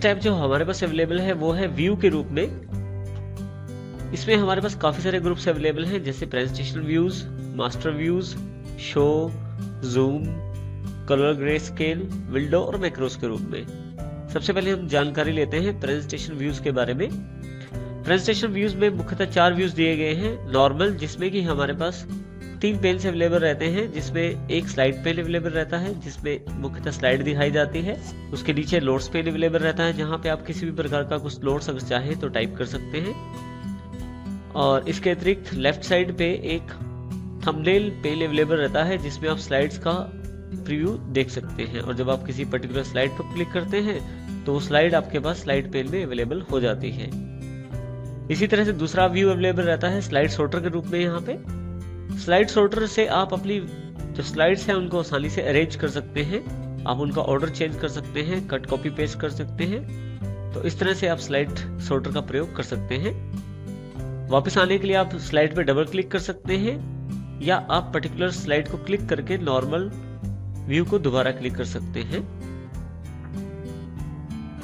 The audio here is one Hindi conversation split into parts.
टैब जो हमारे पास अवेलेबल है वो है व्यू के रूप में। इसमें हमारे पास काफी सारे ग्रुप्स अवेलेबल हैं, जैसे presentation views, master views, show, zoom, colour grey scale, window और मैक्रोस के रूप में। सबसे पहले हम जानकारी लेते हैं प्रेजेंटेशन व्यूज के बारे में। प्रेजेंटेशन व्यूज में मुख्यतः 4 व्यूज दिए गए हैं। नॉर्मल, जिसमें कि हमारे पास 3 पेन्स अवेलेबल रहते हैं, जिसमें एक स्लाइड पेन अवेलेबल रहता है जिसमें मुख्यतः स्लाइड दिखाई जाती है। उसके नीचे नोट्स पेन अवेलेबल रहता है, जहां पे आप किसी भी प्रकार का कुछ नोट्स अगर चाहें तो टाइप कर सकते हैं। और इसके अतिरिक्त लेफ्ट साइड पे एक थंबनेल पेन अवेलेबल रहता है, जिसमें आप स्लाइड्स का प्रीव्यू देख सकते हैं। और जब आप किसी पर्टिकुलर स्लाइड पर क्लिक करते हैं तो वो स्लाइड आपके पास स्लाइड पेन में अवेलेबल हो जाती है। इसी तरह से दूसरा व्यू अवेलेबल रहता है स्लाइड सॉर्टर के रूप में। यहाँ पे स्लाइड सॉर्टर से आप अपनी जो स्लाइड्स हैं उनको आसानी से अरेंज कर सकते हैं। आप उनका ऑर्डर चेंज कर सकते हैं, कट कॉपी पेस्ट कर सकते हैं। तो इस तरह से आप स्लाइड सॉर्टर का प्रयोग कर सकते हैं। वापस आने के लिए आप स्लाइड पे डबल क्लिक कर सकते हैं, या आप पर्टिकुलर स्लाइड को क्लिक करके नॉर्मल व्यू को दोबारा क्लिक कर सकते हैं।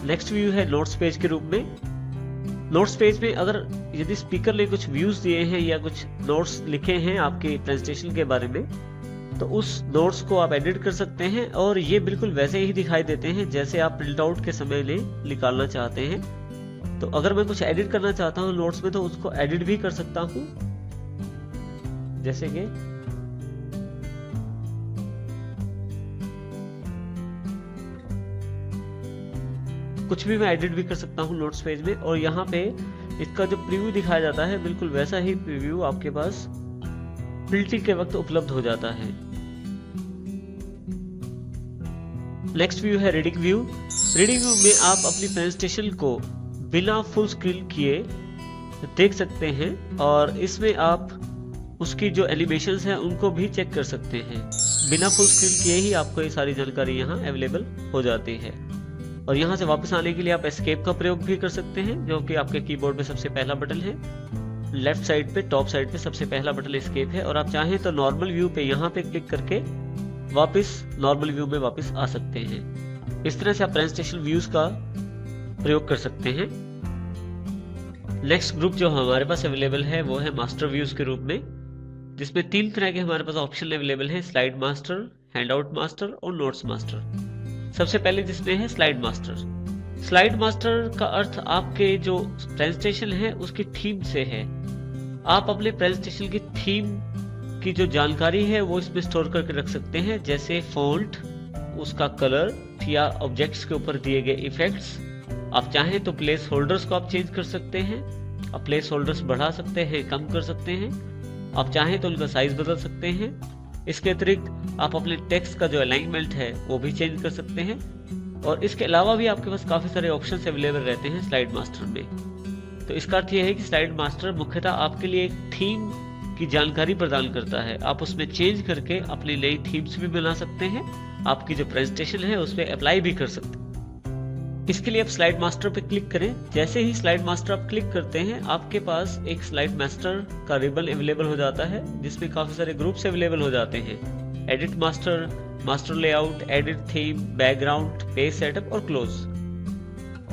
नेक्स्ट व्यू है नोट्स पेज के रूप में। नोट्स पेज में अगर यदि स्पीकर ने कुछ व्यूज दिए हैं या कुछ नोट्स लिखे हैं आपके प्रेजेंटेशन के बारे में, तो उस नोट्स को आप एडिट कर सकते हैं और ये बिल्कुल वैसे ही दिखाई देते हैं जैसे आप प्रिंट आउट के समय में निकालना चाहते हैं। तो अगर मैं कुछ एडिट करना चाहता हूँ नोट्स में, तो उसको एडिट भी कर सकता हूँ, जैसे कि कुछ भी मैं एडिट भी कर सकता हूँ नोट्स पेज में। और यहाँ पे इसका जो प्रीव्यू दिखाया जाता है, बिल्कुल वैसा ही प्रीव्यू आपके पास प्रिंटिंग के वक्त उपलब्ध हो जाता है। नेक्स्ट व्यू है रीडिंग व्यू। रीडिंग व्यू में आप अपनी प्रेजेंटेशन को बिना फुल स्क्रीन किए देख सकते हैं, और इसमें आप उसकी जो एनिमेशंस हैं उनको भी चेक कर सकते हैं। बिना फुल स्क्रीन किए ही आपको ये सारी जानकारी यहाँ अवेलेबल हो जाती है। और यहाँ से वापस आने के लिए आप एस्केप का प्रयोग भी कर सकते हैं, जो कि आपके कीबोर्ड पे सबसे पहला बटन है। लेफ्ट साइड पे टॉप साइड पे सबसे पहला बटन एस्केप है, और आप चाहें तो नॉर्मल व्यू पे यहाँ पे क्लिक करके वापस नॉर्मल व्यू में वापस आ सकते हैं। इस तरह से आप प्रेजेंटेशन व्यूज का प्रयोग कर सकते हैं। नेक्स्ट ग्रुप जो हमारे पास अवेलेबल है वो है मास्टर व्यूज के रूप में, जिसमें 3 तरह के हमारे पास ऑप्शन अवेलेबल हैं: स्लाइड मास्टर, हैंडआउट मास्टर और नोट्स मास्टर। सबसे पहले जिसमें है स्लाइड मास्टर। स्लाइड मास्टर का अर्थ आपके जो प्रेजेंटेशन है उसकी थीम से है। आप अपने प्रेजेंटेशन की थीम की जो जानकारी है वो इसमें स्टोर करके रख सकते हैं, जैसे फॉन्ट, उसका कलर, या ऑब्जेक्ट्स के ऊपर दिए गए इफेक्ट्स। आप चाहें तो प्लेस होल्डर्स को आप चेंज कर सकते हैं। आप प्लेस होल्डर्स बढ़ा सकते हैं, कम कर सकते हैं। आप चाहें तो उनका साइज बदल सकते हैं। इसके अतिरिक्त आप अपने टेक्स्ट का जो अलाइनमेंट है वो भी चेंज कर सकते हैं। और इसके अलावा भी आपके पास काफी सारे ऑप्शंस अवेलेबल रहते हैं स्लाइड मास्टर में। तो इसका अर्थ यह है कि स्लाइड मास्टर मुख्यतः आपके लिए एक थीम की जानकारी प्रदान करता है। आप उसमें चेंज करके अपनी नई थीम्स भी बना सकते हैं, आपकी जो प्रेजेंटेशन है उसमें अप्लाई भी कर सकते हैं। इसके लिए आप स्लाइड मास्टर पे क्लिक करें। जैसे ही स्लाइड मास्टर आप क्लिक करते हैं, आपके पास एक स्लाइड मास्टर का रिबन अवेलेबल हो जाता है, जिसमें काफी सारे ग्रुप्स अवेलेबल हो जाते हैं: edit master, master layout, edit theme, background, page setup और क्लोज।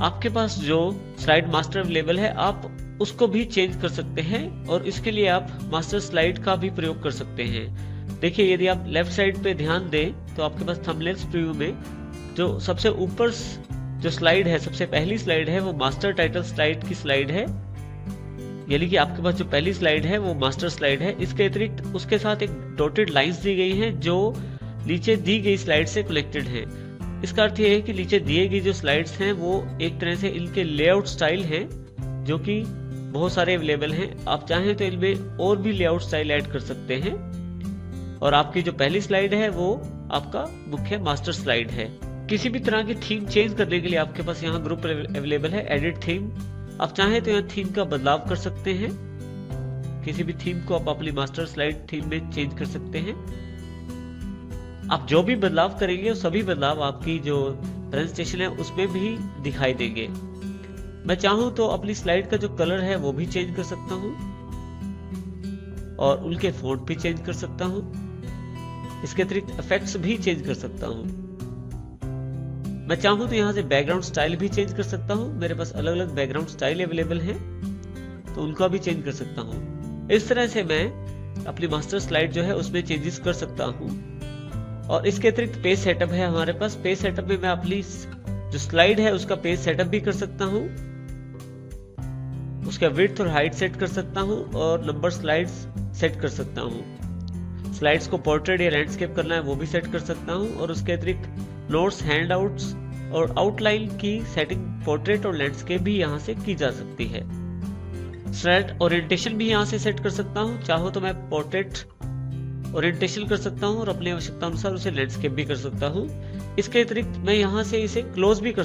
आपके पास जो स्लाइड मास्टर अवेलेबल है आप उसको भी चेंज कर सकते हैं, और इसके लिए आप मास्टर स्लाइड का भी प्रयोग कर सकते हैं। देखिए, यदि आप लेफ्ट साइड पे ध्यान दें तो आपके पास थंबनेल्स प्रीव्यू में जो सबसे ऊपर जो स्लाइड है, सबसे पहली स्लाइड है, वो मास्टर टाइटल स्लाइड की स्लाइड है। यानी कि आपके पास जो पहली स्लाइड है वो मास्टर स्लाइड है। इसके अतिरिक्त उसके साथ एक डॉटेड लाइंस दी गई हैं जो नीचे दी गई स्लाइड से कनेक्टेड है। इसका अर्थ यह है कि नीचे दिए गई जो स्लाइड्स हैं वो एक तरह से इनके लेआउट स्टाइल हैं, जो कि बहुत सारे अवेलेबल हैं। आप चाहें तो इनमें और भी लेआउट स्टाइल ऐड कर सकते हैं। और आपकी जो पहली स्लाइड है वो आपका मुख्य मास्टर स्लाइड है। किसी भी तरह की थीम चेंज करने के लिए आपके पास यहाँ ग्रुप अवेलेबल है, एडिट थीम। आप चाहें तो यहाँ थीम का बदलाव कर सकते हैं। किसी भी थीम को आप अपनी मास्टर स्लाइड थीम में चेंज कर सकते हैं। आप जो भी बदलाव करेंगे वो सभी बदलाव आपकी जो प्रेजेंटेशन है उसमें भी दिखाई देंगे। मैं चाहूं तो अपनी स्लाइड का जो कलर है वो भी चेंज कर सकता हूं, और उनके फॉन्ट भी चेंज कर सकता हूं। इसके अतिरिक्त इफेक्ट्स भी चेंज कर सकता हूं। मैं चाहूँ तो यहाँ से बैकग्राउंड स्टाइल भी चेंज कर सकता हूँ। मेरे पास अलग अलग बैकग्राउंड स्टाइल अवेलेबल हैं, तो उनका भी चेंज कर सकता हूँ। इस तरह से मैं अपनी मास्टर स्लाइड जो है उसमें चेंजेस कर सकता हूँ। और इसके अतिरिक्त पेज सेटअप है हमारे पास। पेज सेटअप में मैं अपनी जो स्लाइड है उसका पेज सेटअप भी कर सकता हूँ, उसका विड्थ और हाइट सेट कर सकता हूँ और नंबर स्लाइड्स सेट कर सकता हूँ। स्लाइड्स को पोर्ट्रेट या लैंडस्केप करना है वो भी सेट कर सकता हूँ। और उसके अतिरिक्त नोट्स, हैंडआउट्स और आउटलाइन की सेटिंग पोर्ट्रेट और लैंडस्केप भी यहाँ से की जा सकती है। स्लाइड ओरिएंटेशन भी यहाँ से सेट कर सकता हूँ। चाहो तो मैं पोर्ट्रेट ओरिएंटेशन कर सकता हूँ और अपनी आवश्यकता अनुसार उसे लैंडस्केप भी कर सकता हूँ। इसके अतिरिक्त मैं यहाँ से इसे क्लोज भी कर सकता हूँ।